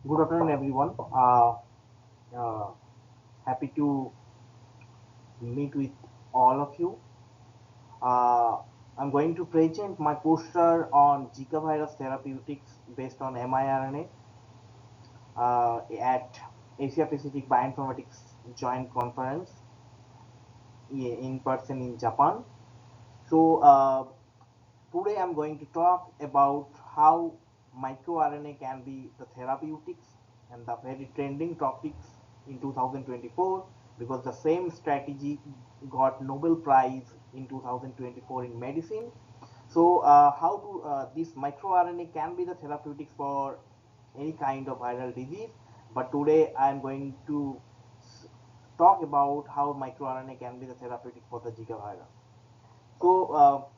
Good afternoon, everyone. Uh, Happy to meet with all of you. Uh, I'm going to present my poster on Zika virus therapeutics based on miRNA at Asia Pacific Bioinformatics Joint Conference in person in Japan. So today I'm going to talk about how microRNA can be the therapeutics and the very trending topics in 2024 because the same strategy got Nobel Prize in 2024 in medicine. So how to this microRNA can be the therapeutics for any kind of viral disease, but today I am going to talk about how microRNA can be the therapeutic for the Zika virus. So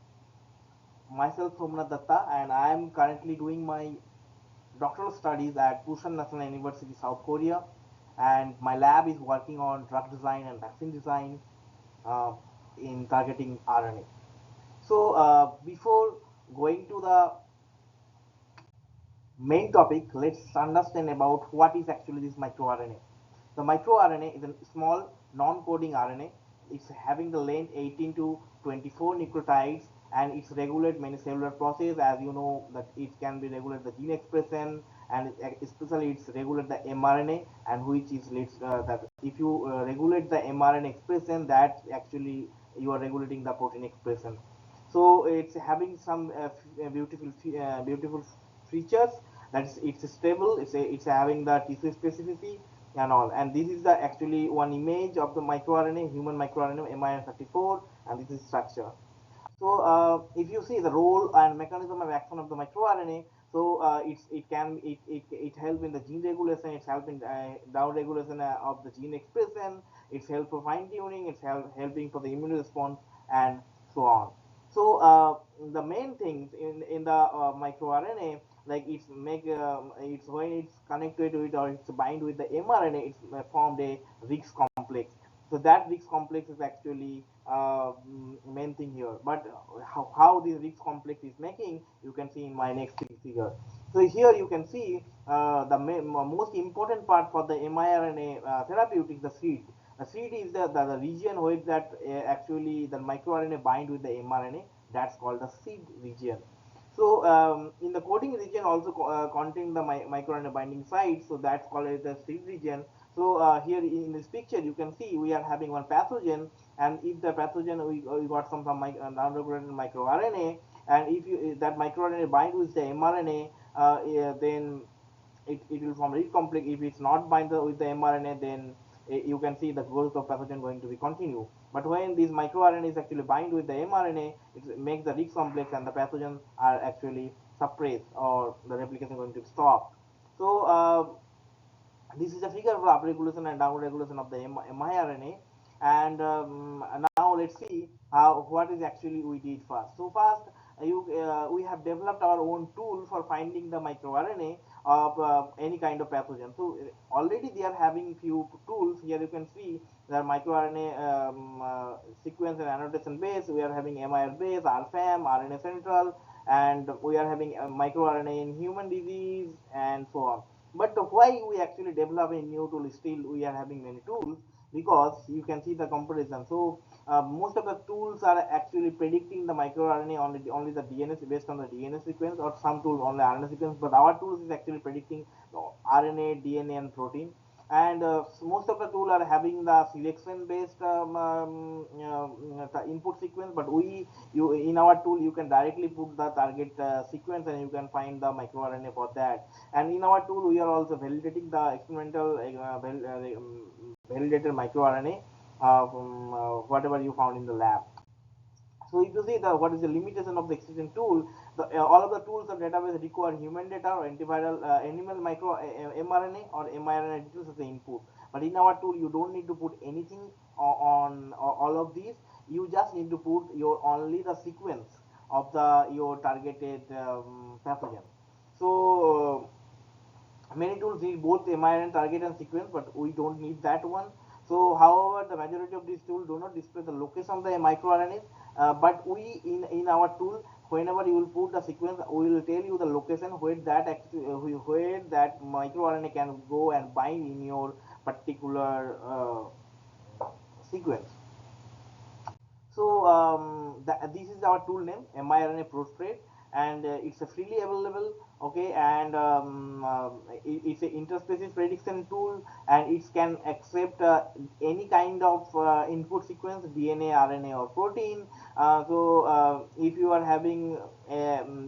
myself Somenath Dutta, and I am currently doing my doctoral studies at Pusan National University, South Korea, and my lab is working on drug design and vaccine design uh, in targeting RNA. So before going to the main topic, let's understand about what is actually this microRNA. The microRNA is a small non-coding RNA. It's having the length 18 to 24 nucleotides, and it's regulate many cellular processes. As you know, that it can be regulate the gene expression, and especially it's regulate the mRNA, and which is that if you regulate the mRNA expression, that actually you are regulating the protein expression. So it's having some beautiful features. That's it's stable. It's having the tissue specificity and all. And this is the actually one image of the microRNA, human microRNA miRNA 34, and this is structure. So if you see the role and mechanism of action of the microRNA, it help in the gene regulation, it's help in down regulation of the gene expression, it's help for fine tuning, it's helping for the immune response, and so on. So the main things in the microRNA, like it's when it's connected to it or it's bind with the mRNA, it's formed a RIX complex. So that RIX complex is actually main thing here. But how this RIX complex is making, you can see in my next figure. So here you can see the most important part for the miRNA therapeutics, the seed. The seed is the region where that actually the microRNA bind with the mRNA. That's called the seed region. So in the coding region also contain the microRNA binding site. So that's called as the seed region. So here in this picture, you can see we are having one pathogen, and if the pathogen we got some non-regulated microRNA, and if you that microRNA bind with the mRNA, then it will form rich complex. If it's not bind with the mRNA, then you can see the growth of pathogen going to be continue. But when these microRNA is actually bind with the mRNA, it makes the rich complex, and the pathogens are actually suppressed or the replication going to stop. So this is a figure of upregulation and downregulation of the miRNA. And now let's see how what is actually we did first. So first, we have developed our own tool for finding the microRNA of any kind of pathogen. So already they are having few tools. Here you can see the microRNA sequence and annotation base. We are having MIR base, RFAM, RNA central, and we are having microRNA in human disease, and so on. But why we actually develop a new tool, still we are having many tools, because you can see the comparison. So most of the tools are actually predicting the microRNA only the DNA based on the DNA sequence, or some tool only RNA sequence, but our tools is actually predicting RNA, DNA, and protein. And most of the tool are having the selection based the input sequence, but we you in our tool you can directly put the target sequence, and you can find the microRNA for that. And in our tool we are also validating the experimental validated microRNA from whatever you found in the lab. So if you see the what is the limitation of the existing tool, all of the tools of database require human data or antiviral animal mRNA or miRNA details as the input. But in our tool, you don't need to put anything on all of these. You just need to put your only the sequence of the your targeted pathogen. So many tools need both miRNA target and sequence, but we don't need that one. So, however, the majority of these tools do not display the location of the microRNAs, but we in our tool, whenever you will put the sequence, we will tell you the location where that where that microRNA can go and bind in your particular sequence. So this is our tool name, miRNA Prospread, and it's a freely available. Okay, and it's an interspecies prediction tool, and it can accept any kind of input sequence, DNA, RNA, or protein. If you are having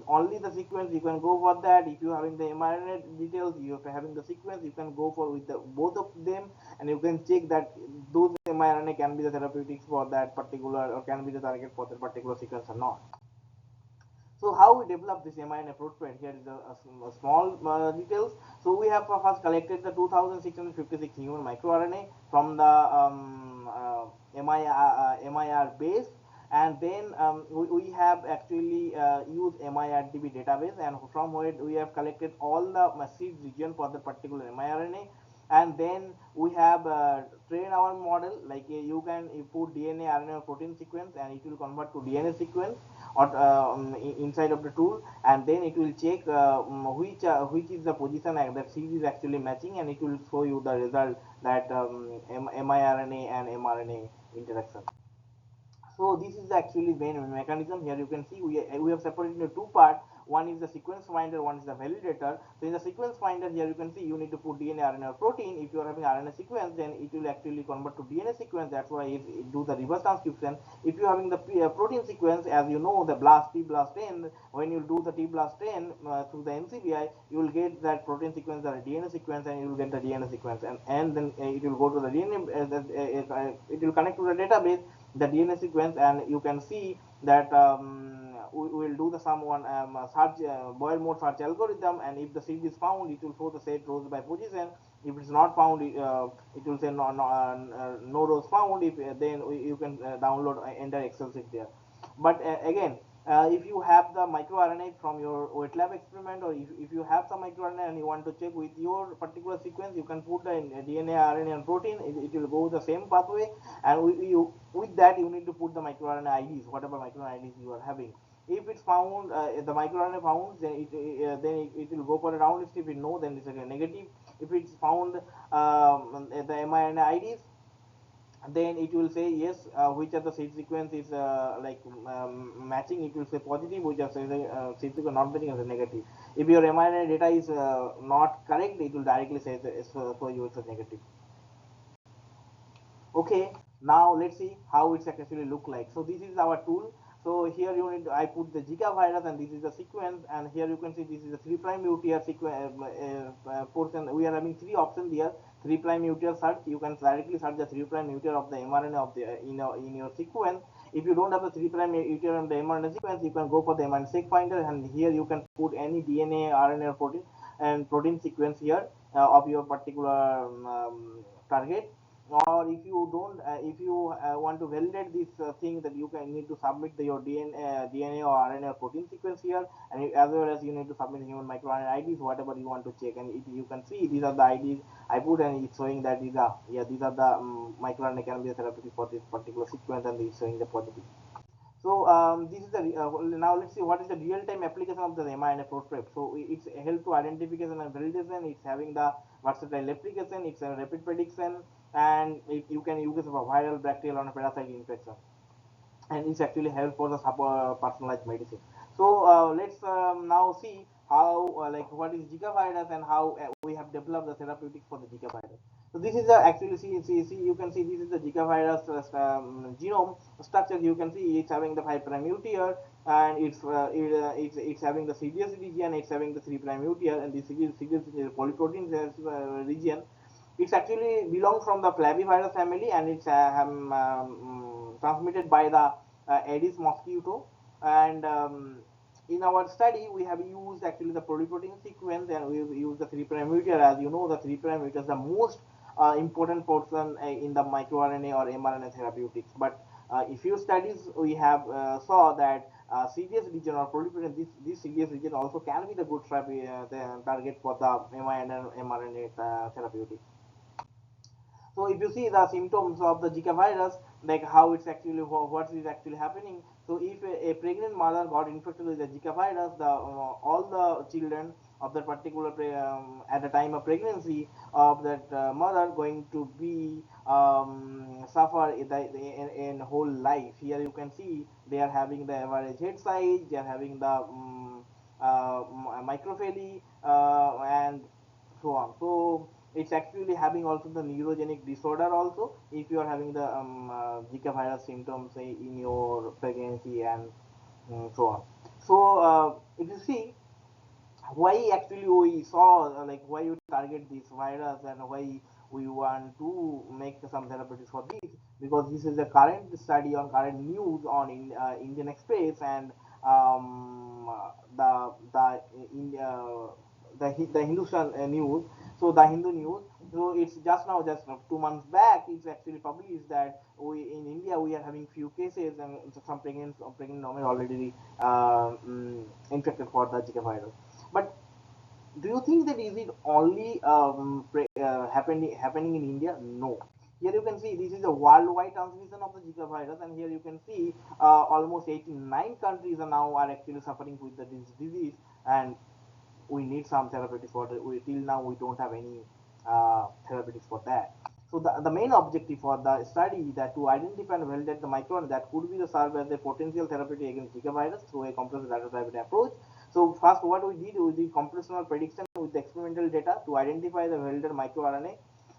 only the sequence, you can go for that. If you are having the mRNA details, you are having the sequence, you can go for with the both of them, and you can check that those miRNA can be the therapeutics for that particular, or can be the target for that particular sequence or not. So how we develop this miRNA footprint? Here is a small details. So we have first collected the 2,656 human microRNA from the MIR base, and then we have actually used miRDB database, and from where we have collected all the seed region for the particular miRNA, and then we have train our model, like you put DNA, RNA, or protein sequence, and it will convert to DNA sequence or inside of the tool, and then it will check which is the position that seed is actually matching, and it will show you the result that miRNA and mRNA interaction. So this is actually main mechanism. Here you can see we have separated into two parts. One is the sequence finder, one is the validator. So in the sequence finder, here you can see you need to put DNA, RNA, or protein. If you are having RNA sequence, then it will actually convert to DNA sequence. That's why it do the reverse transcription. If you are having the protein sequence, as you know, the blast T blast N, when you do the T blast N through the NCBI, you will get that protein sequence or DNA sequence, and you will get the DNA sequence, and then it will go to the DNA. It will connect to the database, the DNA sequence, and you can see that we will do the someone search boil mode search algorithm, and if the seed is found, it will show the set rows by position. If it's not found, it will say no rows found. If then you can download enter Excel sheet there. But again, if you have the microRNA from your wet lab experiment, or if you have some microRNA and you want to check with your particular sequence, you can put the DNA, RNA, and protein. It will go the same pathway, and with that you need to put the microRNA IDs, whatever microRNA IDs you are having. If it's found, the microRNA found, then it will go for a round list. If it no, then it's a negative. If it's found the miRNA IDs, then it will say yes, which are the seed sequence is matching, it will say positive, which are seed sequence not matching as a negative. If your mRNA data is not correct, it will directly say for you it's a negative. Okay, now let's see how it's actually look like. So this is our tool. So here you need I put the Zika virus, and this is the sequence, and here you can see this is the 3' UTR sequence portion. We are having three options here. 3' UTR search, you can directly search the 3' UTR of the mRNA of the in your sequence. If you don't have the 3' UTR on the mRNA sequence, you can go for the mRNA seq finder, and here you can put any DNA, RNA, or protein sequence here of your particular target. Or if you don't if you want to validate this thing, that you can need to submit your DNA or RNA or protein sequence here, and as well as you need to submit human microRNA IDs, whatever you want to check. And you can see these are the IDs I put, and it's showing that these are the microRNA can be a therapeutic for this particular sequence, and it's showing the positive. So this is the now let's see what is the real-time application of the miRNA prep. So it's help to identification and validation. It's having the versatile application. It's a rapid prediction, and you can use it for viral, bacterial, or parasite infection, and it's actually help for the personalized medicine. So let's now see how like what is Zika virus, and how we have developed the therapeutics for the Zika virus. So this is the actually see you can see this is the Zika virus genome structure. You can see it's having the 5' UTR, and it's having the CDS region, it's having the 3' UTR, and the CDS polyprotein region. It's actually belongs from the flavivirus family, and it's transmitted by the Aedes mosquito. And in our study, we have used actually the polyprotein sequence, and we used the 3' UTR. As you know, the 3' UTR is the most important portion in the microRNA or mRNA therapeutics. But a few studies we have saw that CDS region or polyprotein, this CDS region also can be the good the target for the mRNA therapeutic. So if you see the symptoms of the Zika virus, like how it's actually what is actually happening. So if a pregnant mother got infected with the Zika virus, the all the children of that particular at the time of pregnancy of that mother going to be suffer in whole life. Here you can see they are having the average head size, they are having the microphaly and so on. So it's actually having also the neurogenic disorder also if you are having the Zika virus symptoms in your pregnancy and so on. So if you see why actually we saw like why you target this virus and why we want to make some therapeutics for this, because this is the current study on current news on Indian Express and the India the Hindustan news. So the Hindu news, so it's just now just 2 months back it's actually published that we in India we are having few cases and some pregnant women already infected for the Zika virus. But do you think that is it only happening in India? No. Here you can see this is a worldwide transmission of the Zika virus, and here you can see almost 89 countries are now are actually suffering with the this disease, and we need some therapeutics for that. We till now we don't have any therapeutics for that. So the main objective for the study that to identify and validate the micron that could be the serve as a potential therapeutic against Zika virus through a complex data driven approach. So first what we did computational prediction with the experimental data to identify the validated microRNA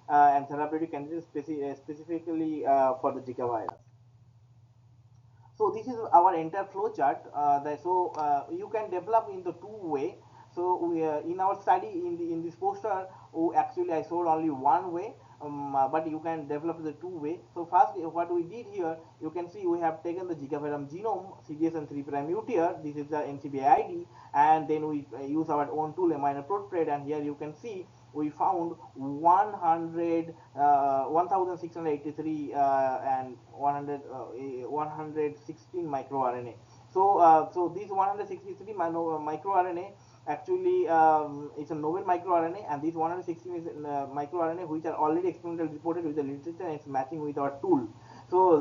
and therapeutic candidates specifically for the Zika virus. So this is our entire flow chart. You can develop in the two way. So we in our study in this poster, actually I showed only one way, but you can develop the two way. So first, what we did here, you can see we have taken the Zika virus genome, CDS and 3' UTR. This is the NCBI ID, and then we use our own tool, a minor protthread, and here you can see we found 1683 and 116 microRNA. So these 163 microRNA actually it's a novel microRNA, and this 116 is microRNA which are already experimentally reported with the literature and it's matching with our tool. So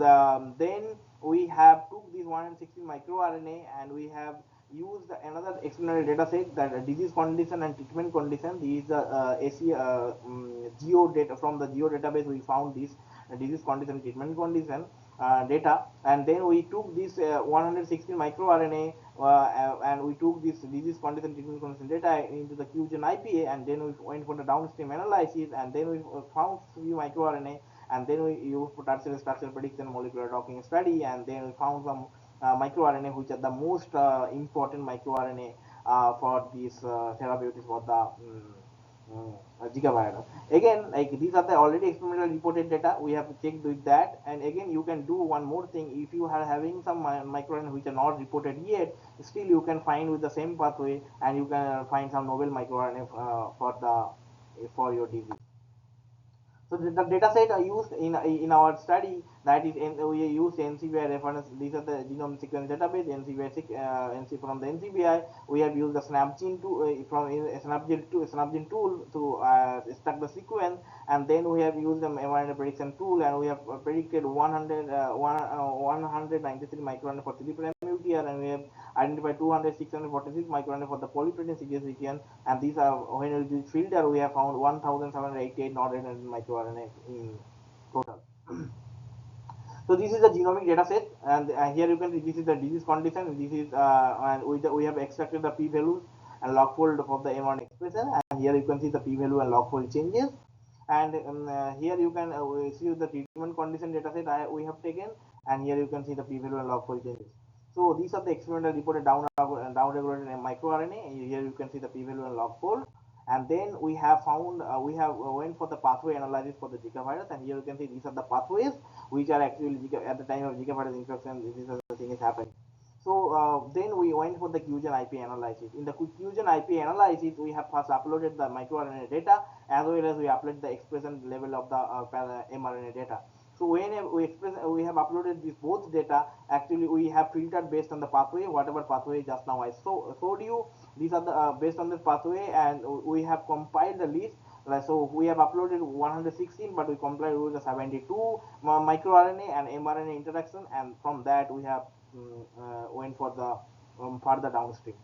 then we have took these 116 microRNA and we have used another experimental data set that disease condition and treatment condition. These AC geo data from the geo database. We found this disease condition treatment condition data, and then we took this 116 microRNA and we took this disease condition treatment condition data into the QGen IPA, and then we went for the downstream analysis, and then we found few microRNA, and then we used tertiary structure prediction molecular docking study, and then we found some microRNA which are the most important microRNA for these therapeutics for the Zika virus. Again, like these are the already experimental reported data. We have checked with that, and again you can do one more thing. If you are having some microRNA which are not reported yet, still you can find with the same pathway, and you can find some novel microRNA for your disease. So the data set I used in our study, that is we used NCBI reference. These are the genome sequence database NC from the NCBI. We have used the Snapgene from Snapgene tool to extract the sequence, and then we have used the mRNA prediction tool, and we have predicted 193 microRNA for 3' UTR, and we have identified 646 microRNA for the polyprotein CDS region, and these are when we filter we have found 1788 non-redundant microRNA in total. So this is the genomic data set, and here you can see this is the disease condition. This is and we have extracted the p values and log fold of the mRNA expression, and here you can see the p value and log fold changes. And here you can see the treatment condition data set we have taken, and here you can see the p value and log fold changes. So these are the experimental reported down-regulated microRNA. Here you can see the p value and log fold. And then we have found we have went for the pathway analysis for the Zika virus, and here you can see these are the pathways which are actually at the time of Zika virus infection. This is the thing is happening. So then we went for the QGen IP analysis. In the QGen IP analysis, we have first uploaded the microRNA data, as well as we upload the expression level of the mRNA data. So when we have uploaded these both data, actually we have filtered based on the pathway, whatever pathway just now I showed you. These are the based on the pathway, and we have compiled the list So we have uploaded 116, but we complied with the 72 microRNA and mRNA interaction, and from that we have went for the further downstream.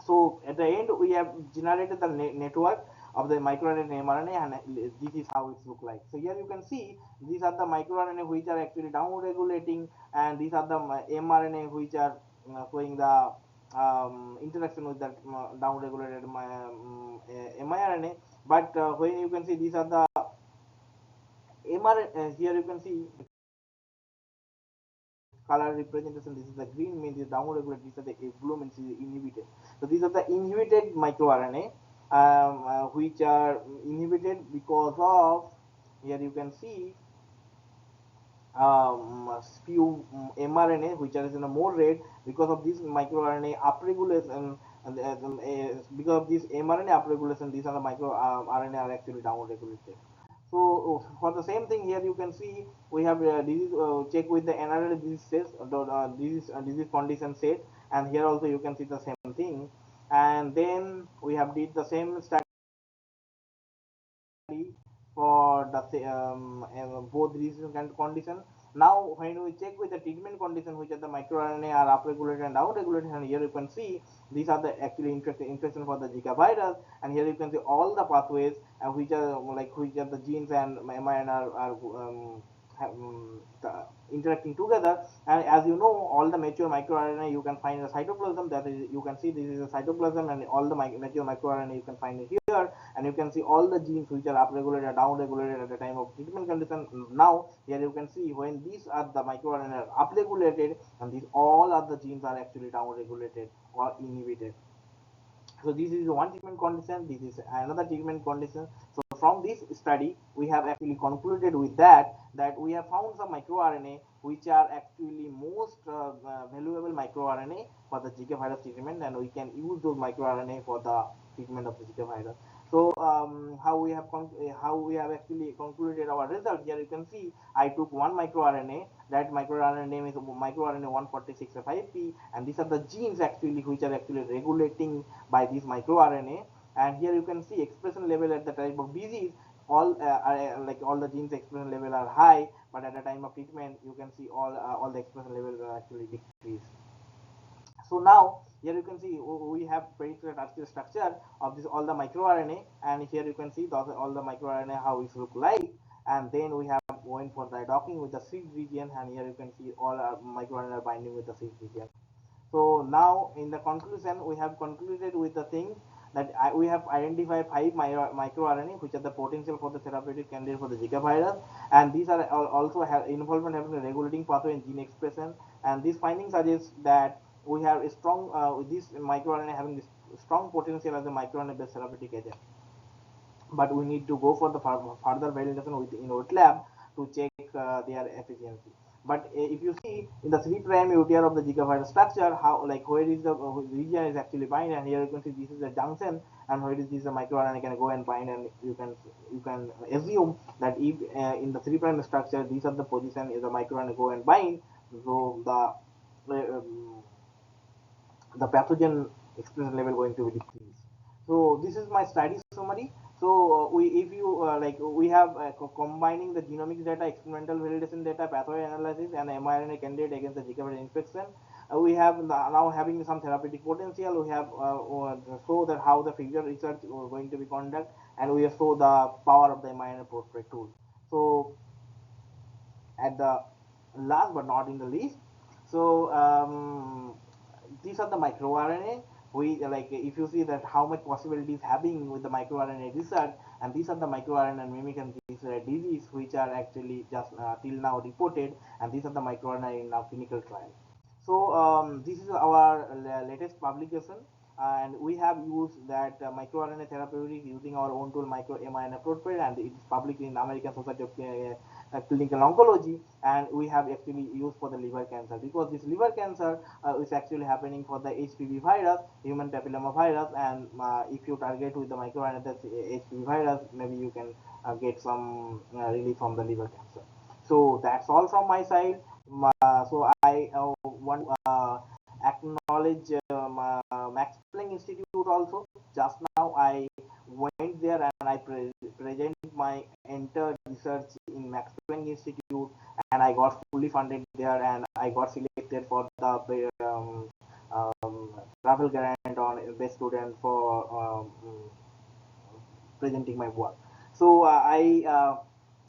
So at the end, we have generated the network of the microRNA and mRNA, and this is how it looks like. So here you can see these are the microRNA which are actually down regulating, and these are the mRNA which are showing the interaction with that down regulated miRNA. But when you can see these are the mRNA, here you can see color representation. This is the green means is down regulated. These are the blue means is inhibited. So these are the inhibited microRNA, which are inhibited because of, here you can see few mRNA which are in a more red because of this microRNA upregulation, and because of this mRNA upregulation, these are the micro RNA are actually down regulated. So for the same thing here you can see we have disease check with the another disease set, disease condition set, and here also you can see the same thing, and then we have did the same study for the both disease and condition. Now when we check with the treatment condition, which are the microRNA are upregulated and downregulated, and here you can see these are the actually infection for the Zika virus, and here you can see all the pathways which are which are the genes and mRNA are interacting together. And as you know, all the mature microRNA you can find in the cytoplasm. That is, you can see this is a cytoplasm, and all the mature microRNA you can find it here, and you can see all the genes which are upregulated or downregulated at the time of treatment condition. Now here you can see when these are the microRNA are upregulated, and these all other genes are actually downregulated or inhibited. So this is one treatment condition, this is another treatment condition. So from this study we have actually concluded with that we have found some microRNA which are actually most valuable microRNA for the Zika virus treatment, and we can use those microRNA for the treatment of the Zika virus. So how we have actually concluded our result. Here you can see I took one microRNA. That microRNA name is microRNA 146F5P, and these are the genes actually which are actually regulating by this microRNA. And here you can see expression level at the type of disease. All the genes expression level are high, but at the time of treatment you can see all the expression levels are actually decreased. So now here you can see we have predicted structure of this all the microRNA, and here you can see all the microRNA how it look like, and then we have going for the docking with the seed region, and here you can see all our microRNA binding with the seed region. So now in the conclusion, we have concluded with the things that we have identified 5 microRNA which are the potential for the therapeutic candidate for the Zika virus, and these are also have involvement having a regulating pathway in gene expression, and these findings suggest that we have a strong this microRNA having this strong potential as a microRNA based therapeutic agent, but we need to go for the further validation in wet lab to check their efficiency. But if you see in the 3' UTR of the Zika virus structure, how where is the region is actually bind, and here you can see this is the junction, and where is this the microRNA can go and bind, and you can assume that if in the 3' structure these are the position is the microRNA go and bind, so the pathogen expression level going to be decreased. So this is my study summary. So if you we have combining the genomics data, experimental validation data, pathway analysis, and mRNA candidate against the Zika virus infection. We have now having some therapeutic potential. We have show that how the figure research going to be conducted, and we show the power of the mRNA portrait tool. So at the last but not in the least, so these are the microRNA. We if you see that how much possibilities having with the microRNA research, and these are the microRNA mimicking this disease which are actually just till now reported, and these are the microRNA in our clinical trial. So this is our latest publication, and we have used that microRNA therapeutics using our own tool micro mRNA protocol, and it is published in American Society of Clinical Oncology, and we have actually used for the liver cancer, because this liver cancer is actually happening for the HPV virus, human papilloma virus, and if you target with the microRNA that's HPV virus, maybe you can get some relief from the liver cancer. So that's all from my side. So I want to acknowledge Max Planck Institute also. Just now I went there and I present my entire research in Max Planck Institute, and I got fully funded there, and I got selected for the travel grant on best student for presenting my work. So I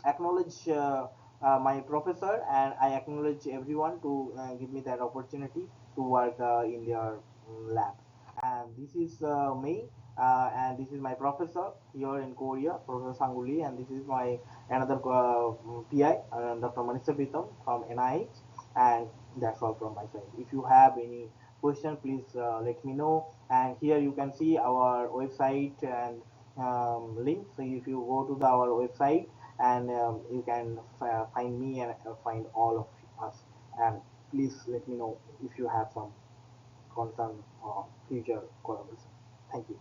acknowledge my professor, and I acknowledge everyone to give me that opportunity to work in their lab. And this is me, and this is my professor here in Korea, Professor Sanguli, and this is my another PI, Dr. Manisha Pritam from NIH, and that's all from my side. If you have any question, please let me know. And here you can see our website and link. So if you go to our website, and you can find me and find all of us. And please let me know if you have some concern or future collaboration. Thank you.